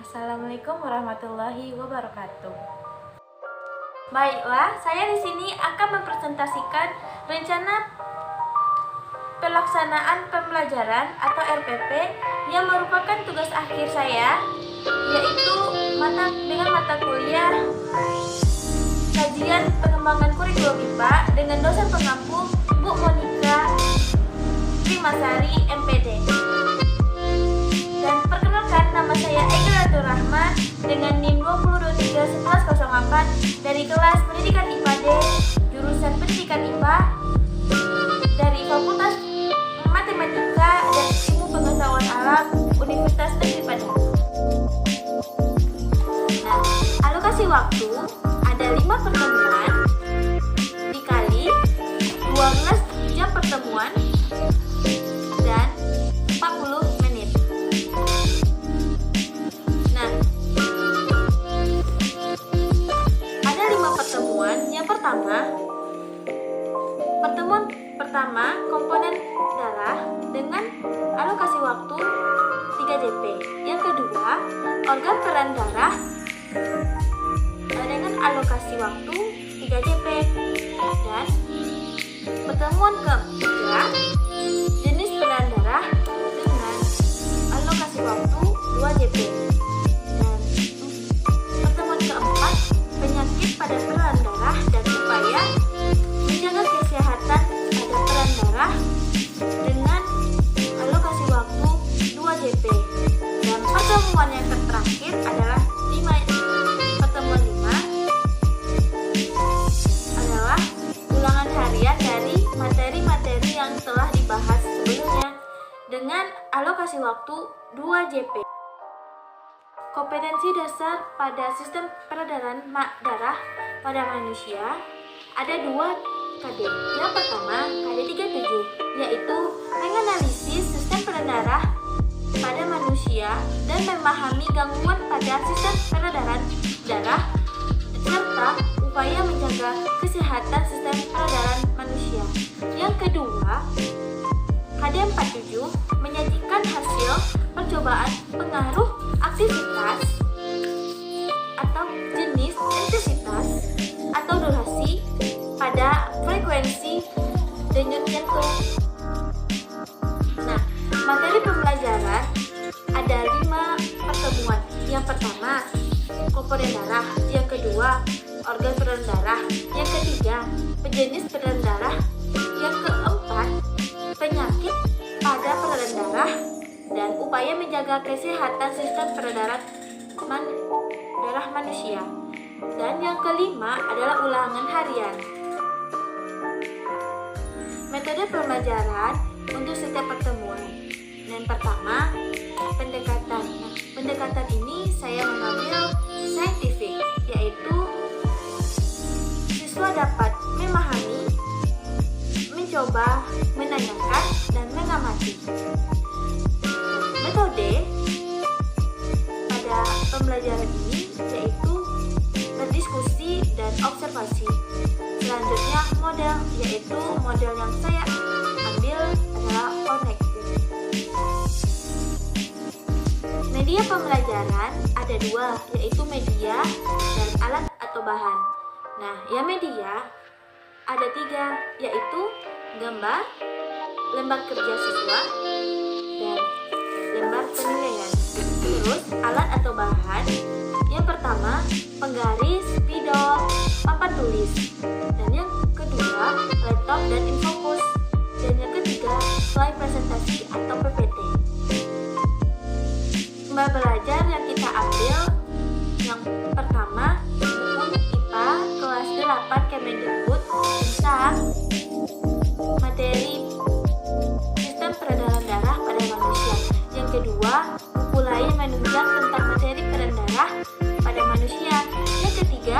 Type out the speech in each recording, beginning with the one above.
Assalamualaikum warahmatullahi wabarakatuh. Baiklah, saya di sini akan mempresentasikan rencana pelaksanaan pembelajaran atau RPP yang merupakan tugas akhir saya, yaitu dengan mata kuliah kajian pengembangan kurikulum IPA dengan dosen pengampu Bu Monika Primasari MPD. Dan perkenalkan, nama saya Egil Rahman dengan NIM 20231108 dari kelas Pendidikan IPA D, jurusan Pendidikan IPA dari Fakultas Matematika dan Ilmu Pengetahuan Alam Universitas Negeri Padang. Nah, alokasi waktu ada 5 pertemuan dikali 12 jam pertemuan dan 40 menit. Nah, ada 5 pertemuan. Yang pertemuan pertama komponen darah dengan alokasi waktu 3 JP. Yang kedua, organ peran darah dengan alokasi waktu 3 JP. Dan pertemuan ketiga, jenis peran darah dengan alokasi waktu 2 JP. Dan pertemuan keempat, penyakit pada peran darah dan upaya menjaga kesehatan pada peran darah dengan alokasi waktu 2 JP. Dan pertemuan yang terakhir adalah pertemuan 5 adalah ulangan harian dari materi-materi yang telah dibahas sebelumnya dengan alokasi waktu 2 JP. Kompetensi dasar pada sistem peredaran darah pada manusia ada 2 KD. Yang pertama, KD 37, yaitu menganalisis sistem peredaran darah pada manusia dan memahami gangguan pada sistem peredaran darah serta upaya menjaga kesehatan sistem peredaran manusia. Yang kedua, KD 47 menyajikan hasil percobaan pengaruh aktivitas atau jenis intensitas atau durasi pada frekuensi denyut jantung. Nah, materi pembelajaran ada 5 pertemuan. Yang pertama, komponen darah. Yang kedua, organ peredaran darah. Yang ketiga, pejenis peredaran darah. Yang keempat, penyakit pada peredaran darah dan upaya menjaga kesehatan sistem peredaran darah manusia. Dan yang kelima adalah ulangan harian. Metode pembelajaran untuk setiap pertemuan. Yang pertama, pendekatan. Nah, pendekatan ini saya mengambil saintifik, yaitu siswa dapat memahami, mencoba, menanyakan, dan mengamati. Metode pada pembelajaran ini yaitu berdiskusi dan observasi. Selanjutnya model, yaitu model yang saya ambil adalah connected. Media pembelajaran ada 2, yaitu media dan alat atau bahan. Nah, yang media ada 3, yaitu gambar, lembar kerja siswa, dan lembar penilaian. Terus alat atau bahan, yang pertama penggaris, spidol, papan tulis, dan yang kedua laptop dan infocus, dan yang ketiga slide presentasi atau PPT. Sumber belajar yang kita ambil, yang pertama buku IPA kelas 8 Kemendikbud tentang materi sistem peredaran darah pada manusia. Yang kedua, buku lain menunjang tentang materi peredaran darah pada manusia. Yang ketiga,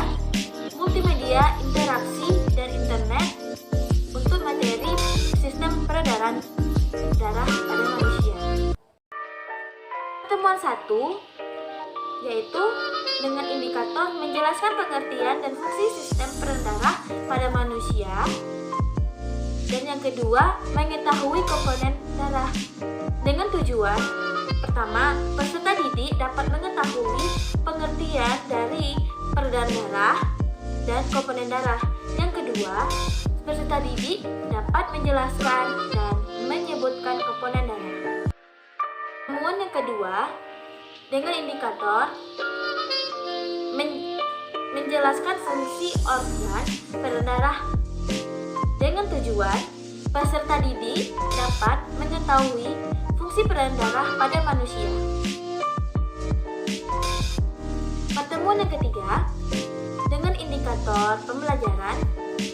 multimedia, interaksi, dan internet untuk materi sistem peredaran darah pada manusia. Pertemuan 1 yaitu dengan indikator menjelaskan pengertian dan fungsi sistem peredaran darah pada manusia. Dan yang kedua, mengetahui komponen darah dengan tujuan pertama, peserta didik dapat mengetahui komponen darah. Yang kedua, peserta didik dapat menjelaskan dan menyebutkan komponen darah. Temuan yang kedua, dengan indikator menjelaskan fungsi organ peredaran darah. Dengan tujuan, peserta didik dapat mengetahui fungsi peredaran darah pada manusia. Pertemuan yang ketiga, dengan indikator pembelajaran.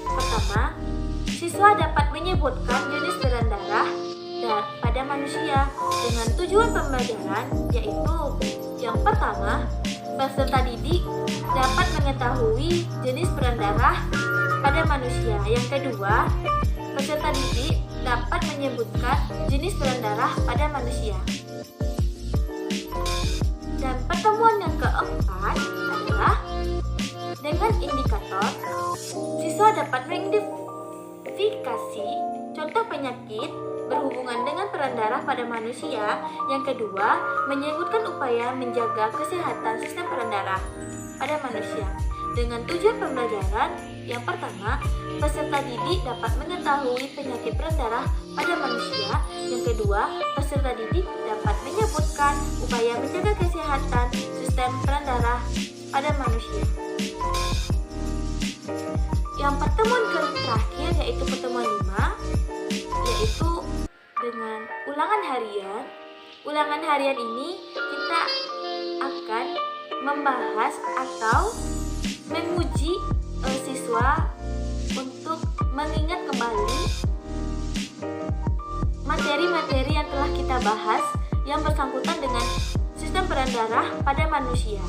Pertama, siswa dapat menyebutkan jenis peredaran darah pada manusia dengan tujuan pembelajaran, yaitu yang pertama, peserta didik dapat mengetahui jenis peredaran darah pada manusia. Yang kedua, peserta didik dapat menyebutkan jenis peredaran darah pada manusia. Dan pertemuan yang keempat adalah dengan indikator, siswa dapat mengidentifikasi contoh penyakit berhubungan dengan peredaran darah pada manusia. Yang kedua, menyebutkan upaya menjaga kesehatan sistem peredaran darah pada manusia. Dengan tujuan pembelajaran, yang pertama, peserta didik dapat mengetahui penyakit peredaran darah pada manusia. Yang kedua, peserta didik dapat menyebutkan upaya menjaga kesehatan sistem peredaran darah pada manusia. Yang pertemuan terakhir yaitu pertemuan 5, yaitu dengan ulangan harian. Ulangan harian ini kita akan membahas atau menguji siswa untuk mengingat kembali materi-materi yang telah kita bahas yang bersangkutan dengan sistem peredaran darah pada manusia.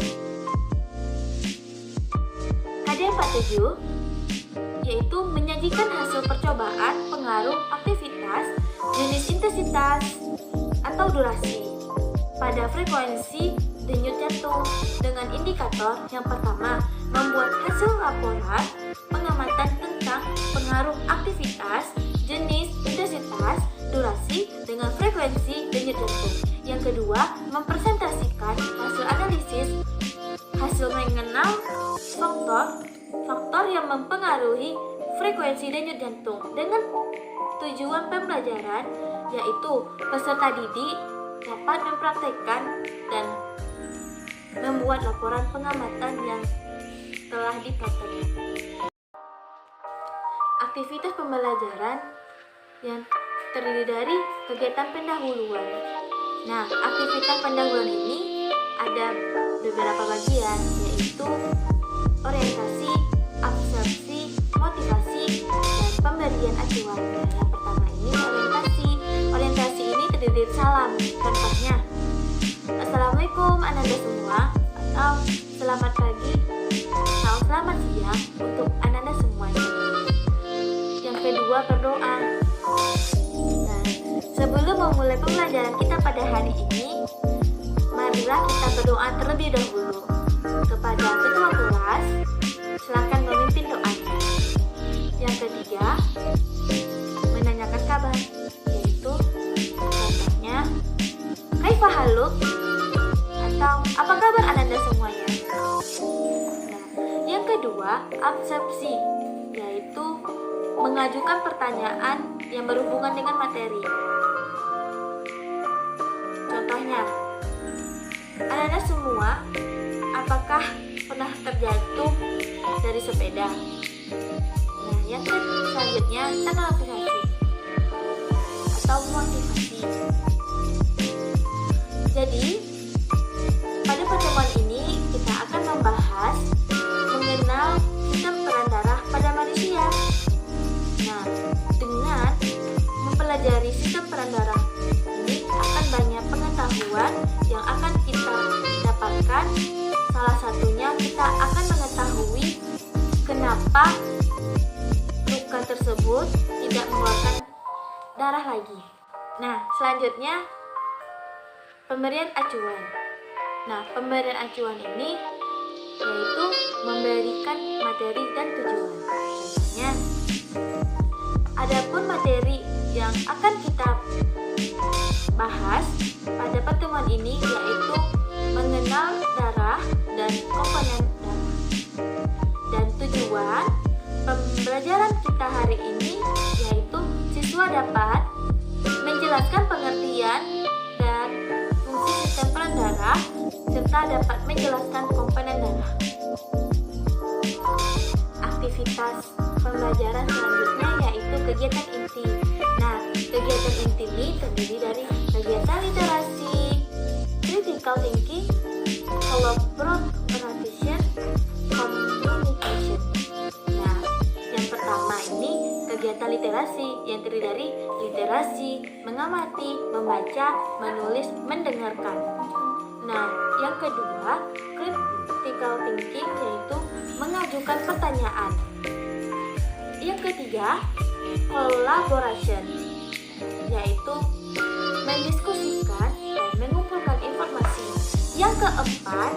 KD47 yaitu menyajikan hasil percobaan pengaruh aktivitas, jenis intensitas, atau durasi pada frekuensi denyut jantung dengan indikator yang pertama, membuat hasil laporan pengamatan tentang pengaruh aktivitas, jenis, intensitas, durasi dengan frekuensi denyut jantung. Yang kedua, mempresentasikan hasil analisis, hasil mengenal faktor yang mempengaruhi frekuensi denyut jantung dengan tujuan pembelajaran, yaitu peserta didik dapat mempraktekkan dan membuat laporan pengamatan yang telah dipraktekkan. Aktivitas pembelajaran yang terdiri dari kegiatan pendahuluan. Nah, aktivitas pendahuluan ini ada beberapa bagian, yaitu orientasi, absorpsi, motivasi, dan pemberian acuan. Yang pertama ini orientasi. Orientasi ini terdiri dari salam. Contohnya, Assalamualaikum anak-anak semua, atau selamat pagi atau selamat siang untuk anak-anak semuanya. Yang kedua, berdoa. Nah, sebelum memulai pembelajaran kita pada hari ini, marilah kita berdoa terlebih dahulu kepada ketua kelas. Silakan memimpin doanya. Yang ketiga, menanyakan kabar, yaitu contohnya Kaifa haluk, atau apa kabar anak-anak semuanya. Nah, yang kedua, absorpsi, yaitu mengajukan pertanyaan yang berhubungan dengan materi. Contohnya, anak-anak semua, apakah pernah terjatuh dari sepeda? Nah, yang selanjutnya, analisasi atau motivasi. Jadi, pada pertemuan ini kita akan membahas mengenal sistem peredaran darah pada manusia. Nah, dengan mempelajari sistem peredaran darah ini akan banyak pengetahuan yang akan kita dapatkan. Salah satunya kita akan mengetahui kenapa luka tersebut tidak mengeluarkan darah lagi. Nah, selanjutnya pemberian acuan. Nah, pemberian acuan ini yaitu memberikan materi dan tujuan. Contohnya, adapun materi yang akan kita bahas pada pertemuan ini yaitu mengenal darah dan komponen darah. Dan tujuan pembelajaran kita hari ini yaitu siswa dapat menjelaskan pengertian dan fungsi sistem peran darah serta dapat menjelaskan komponen darah. Aktivitas pembelajaran selanjutnya yaitu kegiatan inti. Nah, kegiatan inti ini terdiri dari kegiatan literasi, critical thinking, collaboration, communication. Nah, yang pertama ini kegiatan literasi yang terdiri dari literasi, mengamati, membaca, menulis, mendengarkan. Nah, yang kedua, critical thinking yaitu mengajukan pertanyaan. Yang ketiga, collaboration yaitu mendiskusikan dan mengumpulkan informasi. Yang keempat,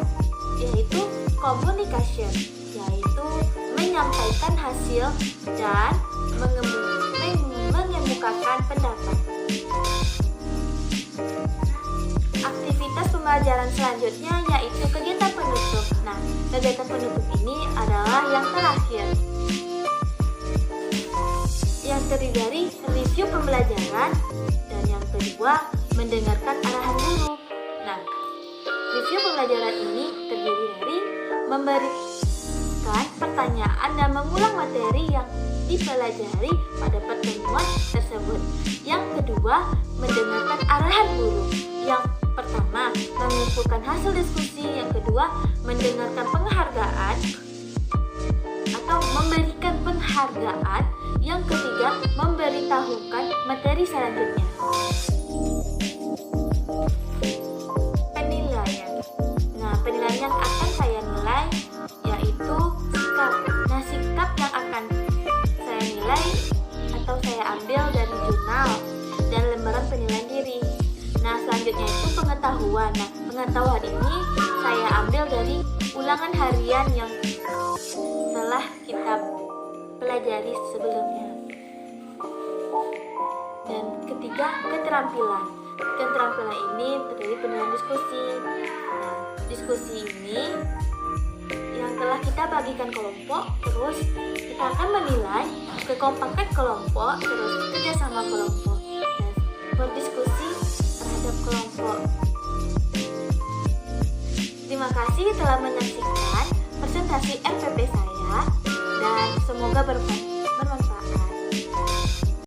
yaitu communication yaitu menyampaikan hasil dan mengemukakan pendapat. Aktivitas pembelajaran selanjutnya yaitu kegiatan penutup. Nah, kegiatan penutup ini adalah yang terakhir, yang terdiri dari review pembelajaran dan yang kedua mendengarkan arahan guru. Nah, review pembelajaran ini terdiri dari memberikan pertanyaan dan mengulang materi yang dipelajari pada pertemuan tersebut. Yang kedua, mendengarkan arahan guru. Yang pertama, mengumpulkan hasil diskusi. Yang kedua, mendengarkan penghargaan atau memberikan penghargaan. Yang ketiga, memberitahukan materi selanjutnya. Penilaian. Nah, penilaian yang akan saya nilai yaitu sikap. Nah, sikap yang akan saya nilai atau saya ambil dari jurnal dan lembaran penilaian diri. Nah, selanjutnya itu pengetahuan. Nah, pengetahuan ini saya ambil dari ulangan harian yang telah kita pelajari sebelumnya. Dan ketiga, keterampilan. Keterampilan ini terdiri penilaian diskusi. Nah, diskusi ini yang telah kita bagikan kelompok, terus kita akan menilai kekompakan kelompok, terus kerjasama kelompok dan berdiskusi terhadap kelompok. Terima kasih telah menyaksikan presentasi RPP saya dan semoga bermanfaat.